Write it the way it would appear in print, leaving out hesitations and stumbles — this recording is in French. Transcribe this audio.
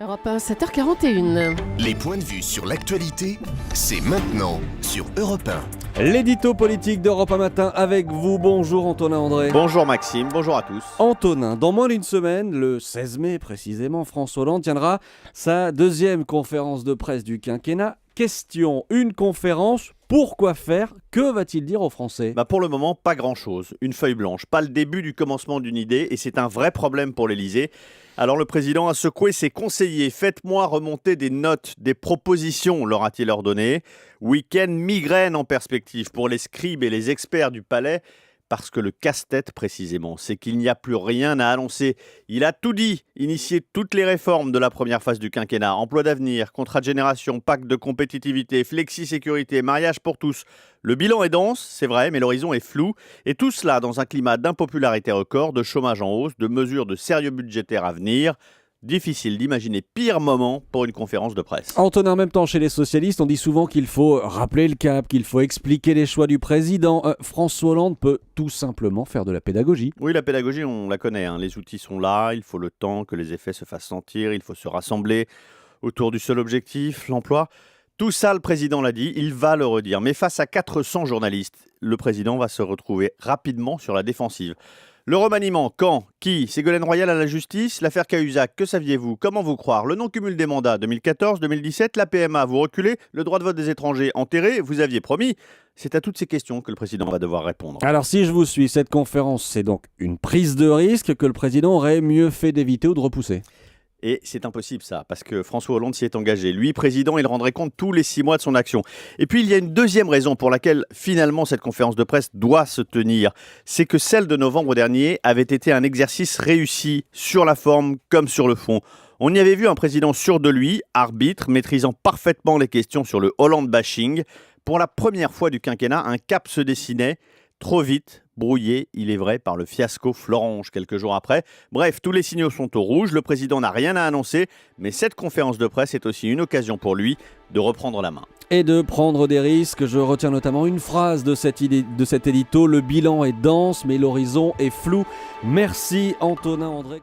Europe 1, 7h41. Les points de vue sur l'actualité, c'est maintenant sur Europe 1. L'édito politique d'Europe 1 Matin avec vous. Bonjour Antonin André. Bonjour Maxime, bonjour à tous. Antonin, dans moins d'une semaine, le 16 mai précisément, François Hollande tiendra sa deuxième conférence de presse du quinquennat. Question, une conférence, pourquoi faire? Que va-t-il dire aux Français? Pour le moment, pas grand-chose. Une feuille blanche, pas le début du commencement d'une idée, et c'est un vrai problème pour l'Élysée. Alors le président a secoué ses conseillers. Faites-moi remonter des notes, des propositions, leur a-t-il ordonné. Week-end migraine en perspective pour les scribes et les experts du palais. Parce que le casse-tête, précisément, c'est qu'il n'y a plus rien à annoncer. Il a tout dit, initié toutes les réformes de la première phase du quinquennat. Emploi d'avenir, contrat de génération, pacte de compétitivité, flexi-sécurité, mariage pour tous. Le bilan est dense, c'est vrai, mais l'horizon est flou. Et tout cela dans un climat d'impopularité record, de chômage en hausse, de mesures de sérieux budgétaires à venir. Difficile d'imaginer pire moment pour une conférence de presse. Antonin, en même temps, chez les socialistes, on dit souvent qu'il faut rappeler le cap, qu'il faut expliquer les choix du président. François Hollande peut tout simplement faire de la pédagogie. Oui, la pédagogie, on la connaît. Les outils sont là, il faut le temps que les effets se fassent sentir, il faut se rassembler autour du seul objectif, l'emploi. Tout ça, le président l'a dit, il va le redire. Mais face à 400 journalistes, le président va se retrouver rapidement sur la défensive. Le remaniement, quand? Qui? Ségolène Royal à la justice? L'affaire Cahuzac, que saviez-vous? Comment vous croire? Le non-cumul des mandats 2014-2017, la PMA, vous reculez? Le droit de vote des étrangers enterré? Vous aviez promis? C'est à toutes ces questions que le président va devoir répondre. Alors si je vous suis, cette conférence, c'est donc une prise de risque que le président aurait mieux fait d'éviter ou de repousser. Et c'est impossible ça, parce que François Hollande s'y est engagé. Lui, président, il rendrait compte tous les 6 mois de son action. Et puis il y a une deuxième raison pour laquelle finalement cette conférence de presse doit se tenir. C'est que celle de novembre dernier avait été un exercice réussi sur la forme comme sur le fond. On y avait vu un président sûr de lui, arbitre, maîtrisant parfaitement les questions sur le Hollande bashing. Pour la première fois du quinquennat, un cap se dessinait. Trop vite, brouillé, il est vrai, par le fiasco Florange quelques jours après. Bref, tous les signaux sont au rouge, le président n'a rien à annoncer, mais cette conférence de presse est aussi une occasion pour lui de reprendre la main. Et de prendre des risques. Je retiens notamment une phrase de cet édito. Le bilan est dense, mais l'horizon est flou. Merci Antonin André.